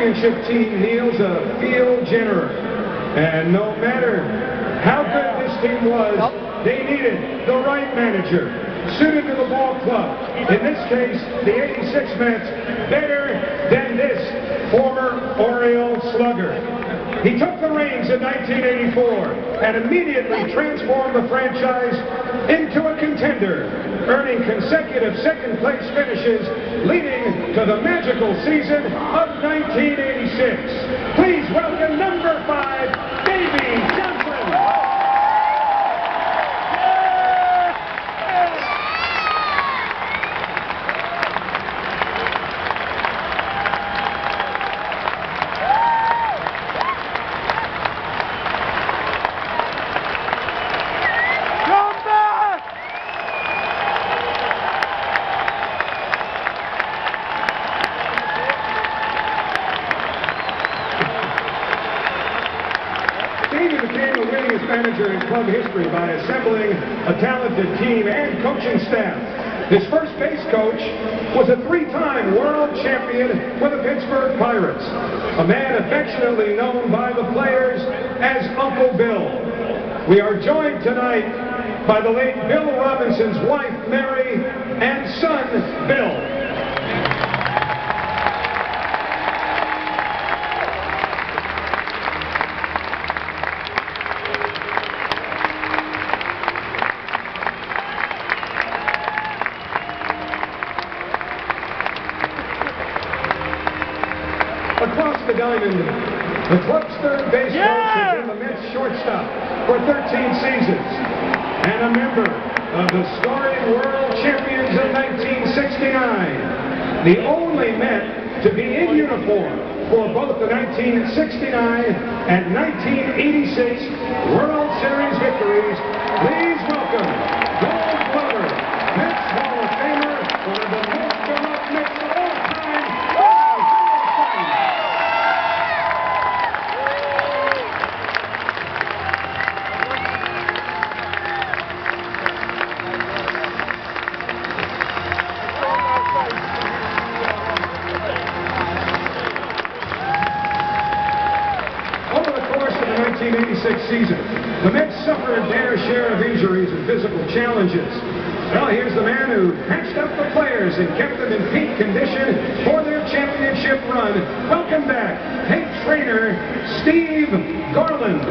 championship team kneels a field generous. And no matter how good this team was, they needed the right manager, suited to the ball club. In this case, the 86 Mets, better than this former Oriole slugger. He took the reins in 1984 and immediately transformed the franchise into a contender, earning consecutive second-place finishes, leading to the magical season of 1986. Please welcome number 5, Davy Johnson. Davey became the winningest manager in club history by assembling a talented team and coaching staff. His first base coach was a 3-time world champion with the Pittsburgh Pirates, a man affectionately known by the players as Uncle Bill. We are joined tonight by the late Bill Robinson's wife, Mary, and son, Bill. Across the diamond, the club's third base coach has been the Mets shortstop for 13 seasons and a member of the storied world champions of 1969. The only Met to be in uniform for both the 1969 and 1986 World Series victories. Please welcome Gold Glover, Mets Hall of Famer, one of the most beloved Mets of all time. Over the course of the 1986 season, the Mets suffered their share of injuries and physical challenges. Well, here's the man who patched up the players and kept them in peak condition for their championship run. Welcome back, head trainer Steve Garland.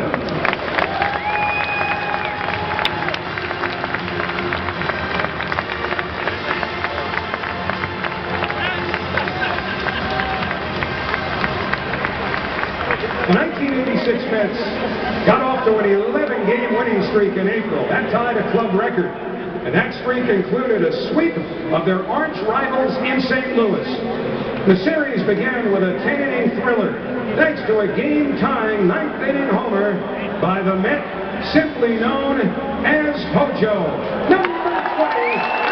The 1986 Mets got off to an 11-game winning streak in April. That tied a club record. And that streak included a sweep of their arch rivals in St. Louis. The series began with a 10-inning thriller, thanks to a game-tying 9th-inning homer by the Met, simply known as Hojo. Number 20,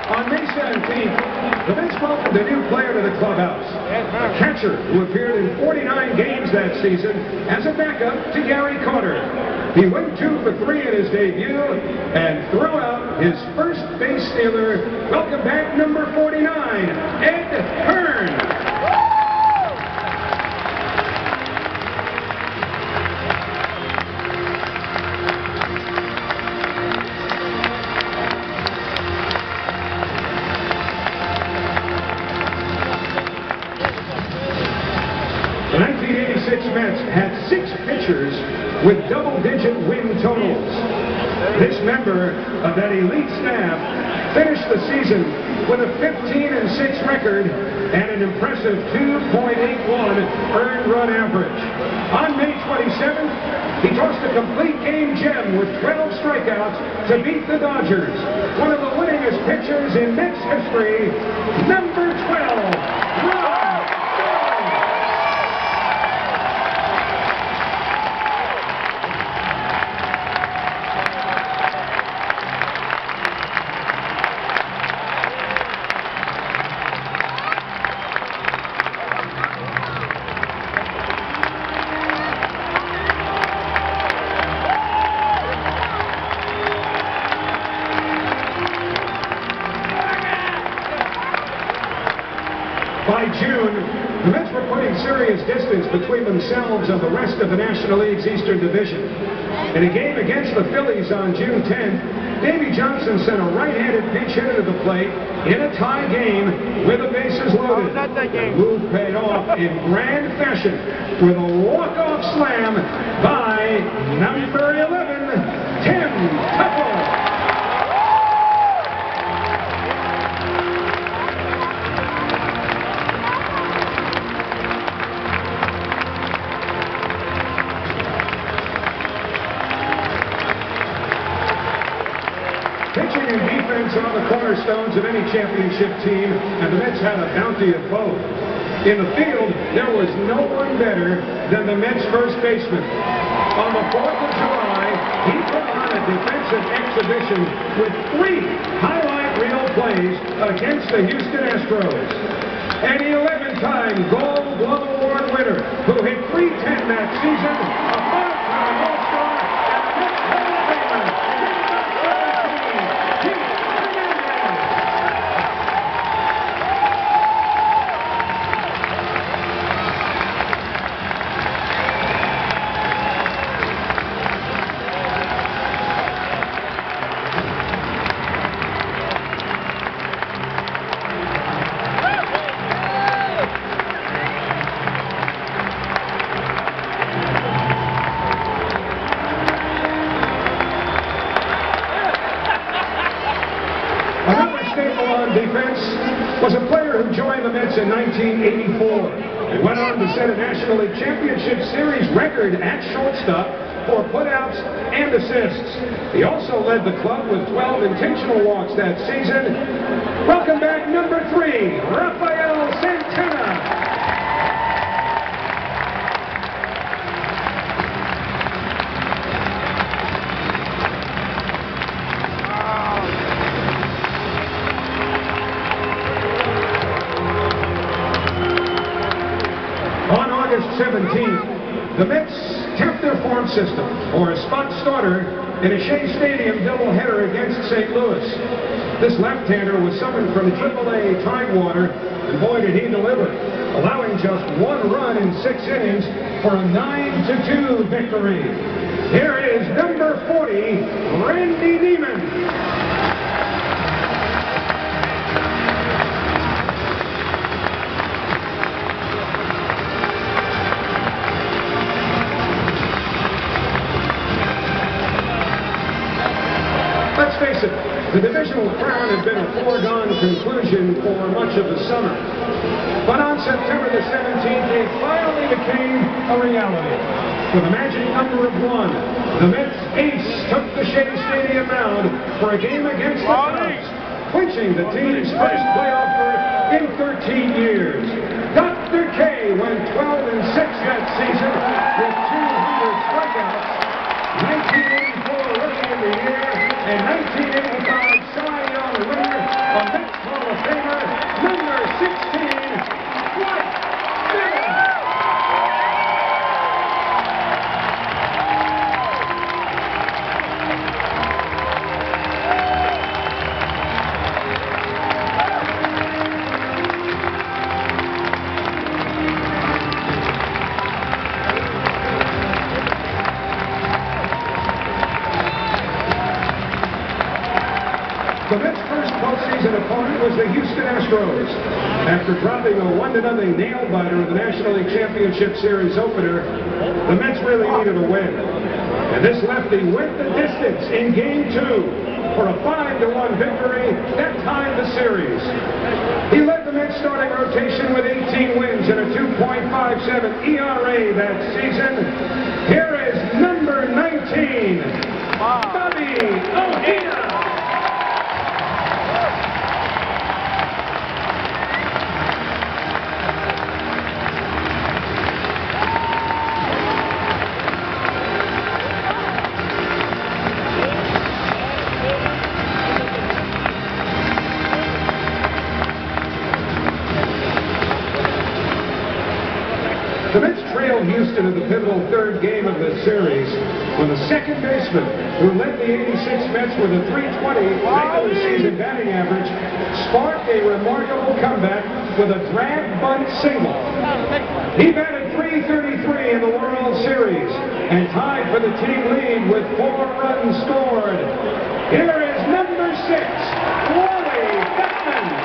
on May 17th, the Mets welcomed a new player to the clubhouse, a catcher who appeared in 49 games that season as a backup to Gary Carter. He went 2 for 3 in his debut and threw out his first base stealer. Welcome back, number 49, Ed Hearn. The 1986 Mets had 6 pitchers with double-digit win totals. This member of that elite staff finished the season with a 15-6 record and an impressive 2.81 earned run average. On May 27th, he tossed a complete game gem with 12 strikeouts to beat the Dodgers. One of the winningest pitchers in Mets history, number 12, serious distance between themselves and the rest of the National League's Eastern Division. In a game against the Phillies on June 10th, Davey Johnson sent a right-handed pinch hitter to the plate in a tie game with the bases loaded. The move paid off in grand fashion with a walk-off slam by number 11, Tim Tuffle. Pitching and defense are the cornerstones of any championship team, and the Mets had a bounty of both. In the field, there was no one better than the Mets first baseman. On the 4th of July, he put on a defensive exhibition with 3 highlight reel plays against the Houston Astros. An 11-time Gold Glove Award winner who hit .310 that season, a 5-time All-Star, and a Mets Hall of Famer. Defense was a player who joined the Mets in 1984 and went on to set a National League Championship Series record at shortstop for putouts and assists. He also led the club with 12 intentional walks that season. Welcome back, number 3, Rafael Santana. August 17th, the Mets kept their form system for a spot starter in a Shea Stadium doubleheader against St. Louis. This left-hander was summoned from AAA Tidewater, and boy did he deliver, allowing just 1 run in 6 innings for a 9-2 victory. Here is number 40, Randy Neiman. Let's face it, the divisional crown had been a foregone conclusion for much of the summer. But on September the 17th, it finally became a reality. With a magic number of 1, the Mets ace took the Shea Stadium mound for a game against the Cubs, clinching the team's first playoff berth in 13 years. Dr. K went 12-6 that season with 200 strikeouts. 1984 Rookie of the Year and 1985 Cy Young winner, a Mets Hall of Famer, number 16, Dwight Miller. The Mets' first postseason opponent was the Houston Astros. After dropping a 1-0 nail-biter in the National League Championship Series opener, the Mets really needed a win. And this lefty went the distance in Game 2 for a 5-1 victory that tied the series. He led the Mets starting rotation with 18 wins and a 2.57 ERA that season. Here is number 19, Bobby Ojeda. The Mets trailed Houston in the pivotal 3rd game of the series when the second baseman, who led the 86 Mets with a .320 regular season batting average, sparked a remarkable comeback with a drag bunt single. He batted .333 in the World Series and tied for the team lead with 4 runs scored. Here is number 6, Wally Beckman.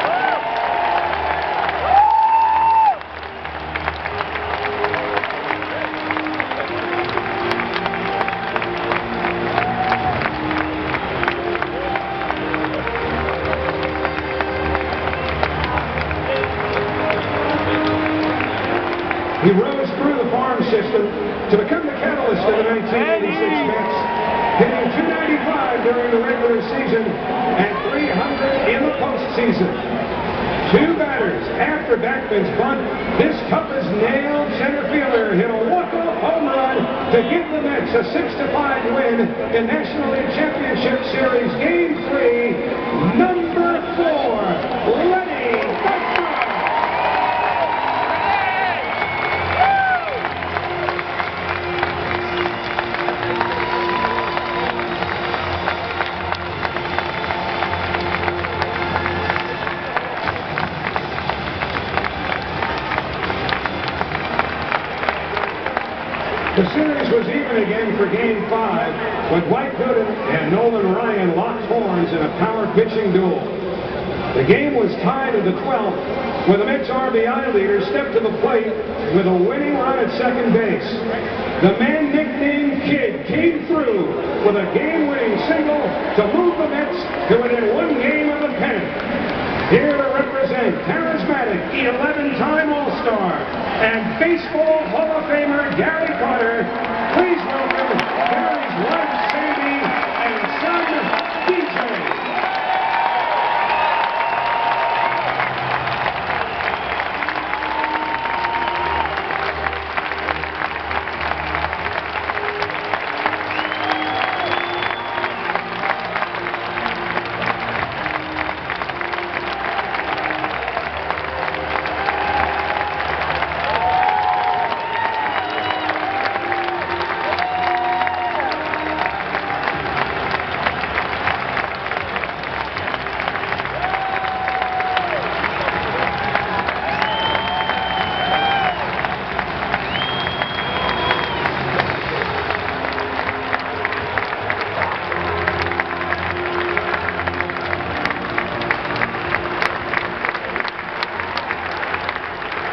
He rose through the farm system to become the catalyst of the 1986 Mets, hitting .295 during the regular season and .300 in the postseason. 2 batters after Beckman's bunt, this tough-as-nailed center fielder hit a walk-off home run to give the Mets a 6-5 win in National League Championship Series Game 3, number 4, Lenny Dykstra. The series was even again for Game 5 when Dwight Gooden and Nolan Ryan locked horns in a power pitching duel. The game was tied at the 12th when the Mets RBI leader stepped to the plate with a winning run at second base. The man nicknamed Kid came through with a game-winning single to move the Mets to within 1 game of the pennant. Here to represent charismatic 11-time All-Star and Baseball Hall of Famer Gary Carter, please welcome Gary's wife Sandy and son DJ.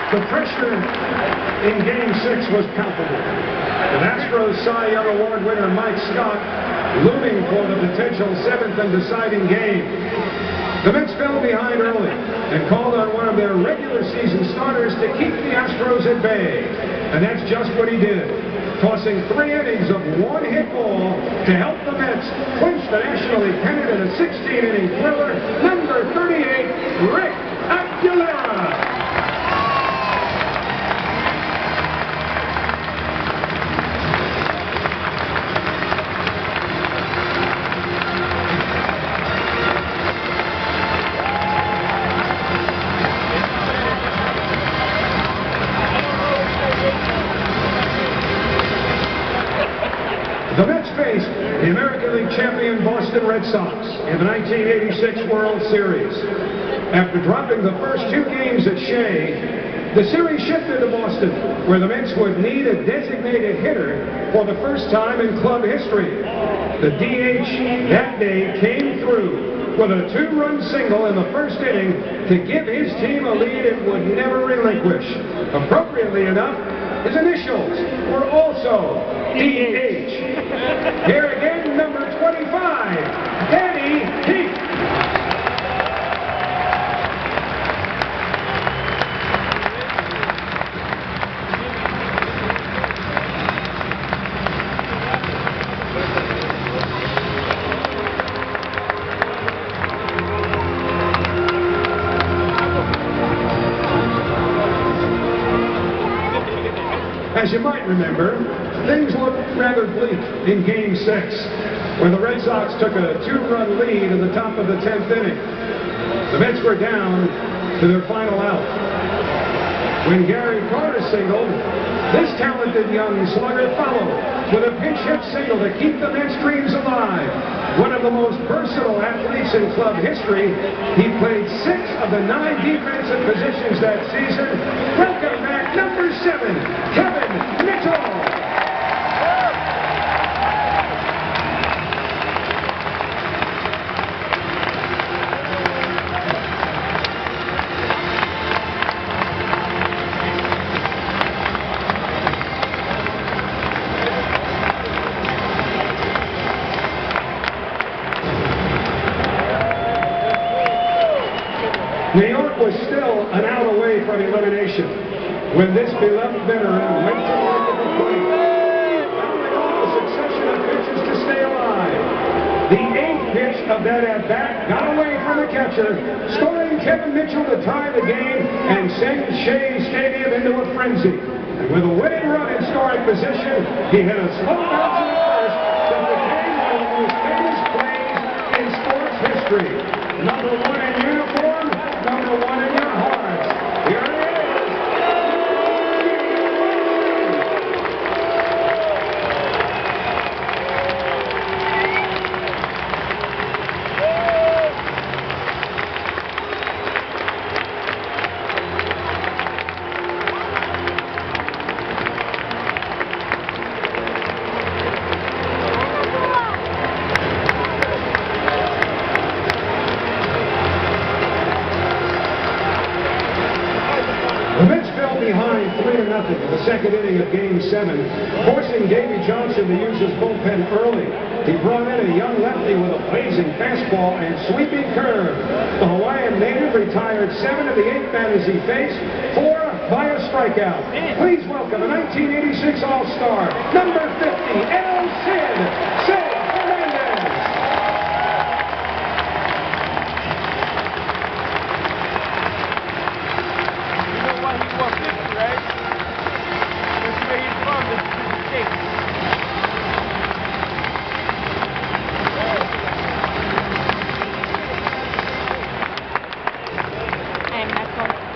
The pressure in Game 6 was palpable. The Astros Cy Young Award winner Mike Scott looming for the potential 7th and deciding game. The Mets fell behind early and called on one of their regular season starters to keep the Astros at bay. And that's just what he did, tossing 3 innings of 1-hit ball to help the Mets clinch the National League pennant in a 16-inning thriller. Number 38, Rick Aguilera. The Mets faced the American League champion Boston Red Sox in the 1986 World Series. After dropping the first 2 games at Shea, the series shifted to Boston, where the Mets would need a designated hitter for the first time in club history. The DH that day came through with a 2-run single in the first inning to give his team a lead it would never relinquish. Appropriately enough, his initials were also DH. Here again, number 25, Danny Heath. As you might remember, things looked rather bleak in Game 6, where the Red Sox took a 2-run lead in the top of the 10th inning. The Mets were down to their final out. When Gary Carter singled, This talented young slugger followed with a pinch hit single to keep the Mets' dreams alive. One of the most versatile athletes in club history, he played 6 of the 9 defensive positions that season. Welcome back, number 7, Kevin Mitchell. New York was still an out away from elimination when this beloved veteran went to work at the plate, fouling off a succession of pitches to stay alive. The 8th pitch of that at-bat got away from the catcher, scoring Kevin Mitchell to tie the game and send Shea Stadium into a frenzy. And with a winning run in scoring position, he hit a slow bounce at first that became one of the most famous plays in sports history. Number 1 in uniform, number 1 in your hearts. Here it is. The Mets fell behind 3-0 in the second inning of Game 7, forcing Davey Johnson to use his bullpen early. He brought in a young lefty with a blazing fastball and sweeping curve. The Hawaiian native retired 7 of the 8 batters he faced, 4 by a strikeout. Please welcome a 1986 All-Star, number 50, El Cid Hernandez.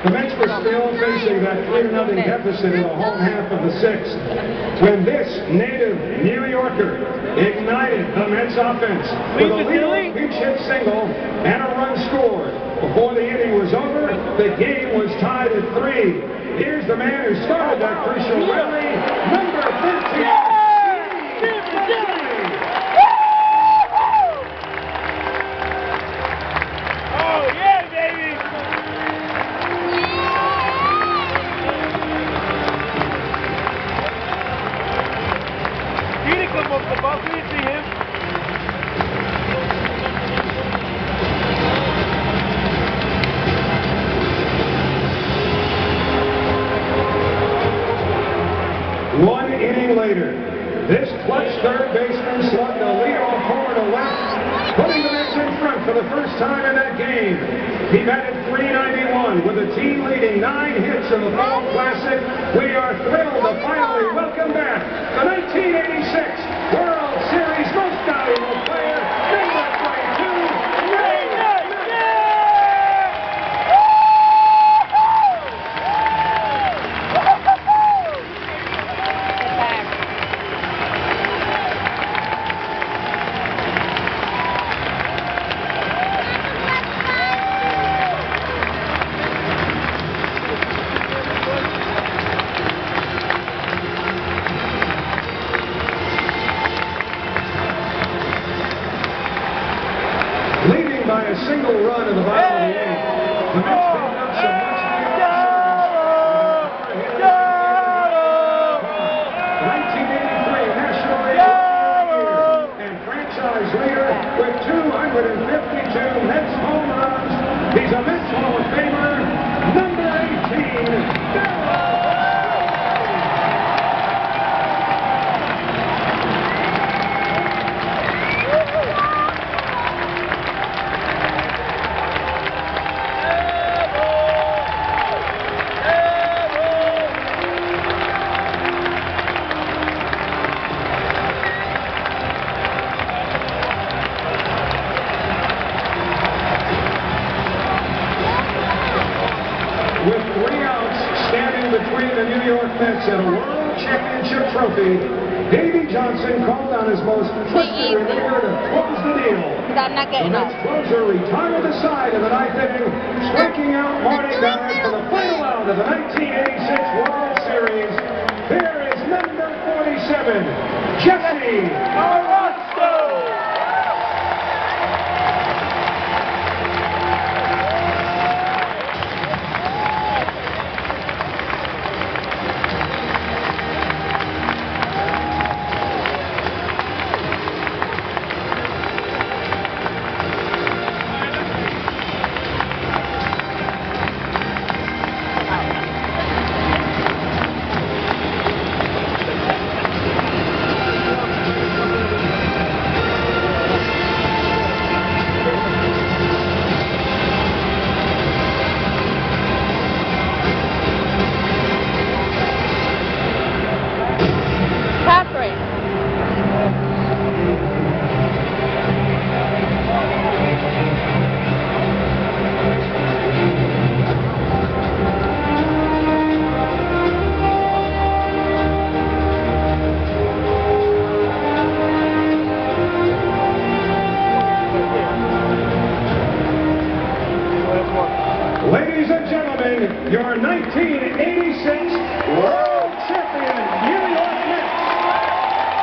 The Mets were still facing that 3-0 deficit in the home half of the 6th when this native New Yorker ignited the Mets offense with a leading pinch hit single and a run scored. Before the inning was over, the game was tied at 3. Here's the man who started that crucial rally, number 13. One inning later, this clutch third baseman slugged a leadoff homer to left, putting the Mets in front for the first time in that game. He batted .391 with the team leading 9 hits in the Fall Classic. We are thrilled to finally welcome back the 1986 World Series Most Valuable Player, number 22, Ray McNabb. Leading by a single run in the bottom of the 8th, the Mets picked up some much needed the 1983 National League and franchise leader with 252 Mets home runs. He's a Mets Hall of Famer, number 18, minutes and a World Championship trophy, Davey Johnson called on his most trusted reliever to close the deal. I'm not getting The up. next closer retired the side of the ninth inning, striking out Marty Barrett for the final out of the 1986 World Series. Here is number 47, Jesse Orozco. Ladies and gentlemen, your 1986 World Champion New York Mets.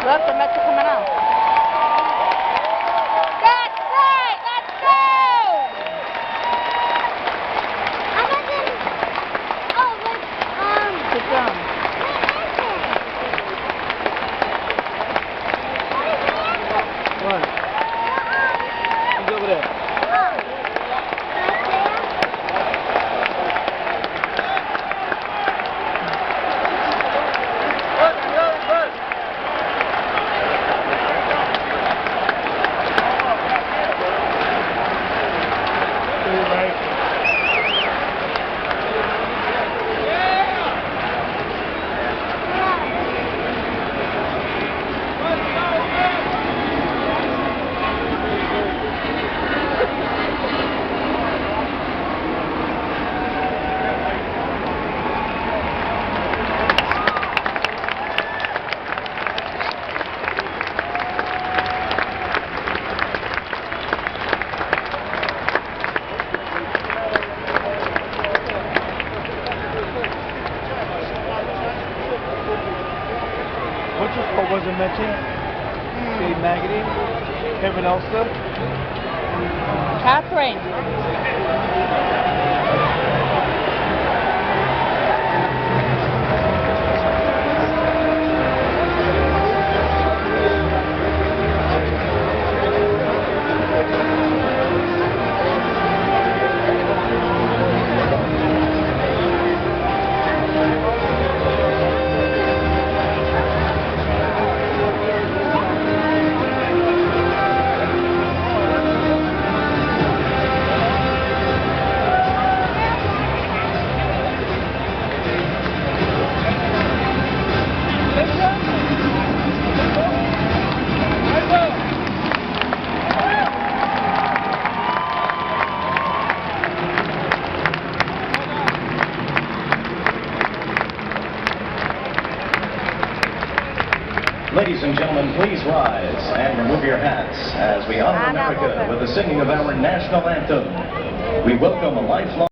Look, the Mets are coming out. That's right! Let's go! Keep going. What? He's over there. What was it mentioned? Dave Maggie, Kevin Elster, Catherine. Ladies and gentlemen, please rise and remove your hats as we honor America with the singing of our national anthem. We welcome a lifelong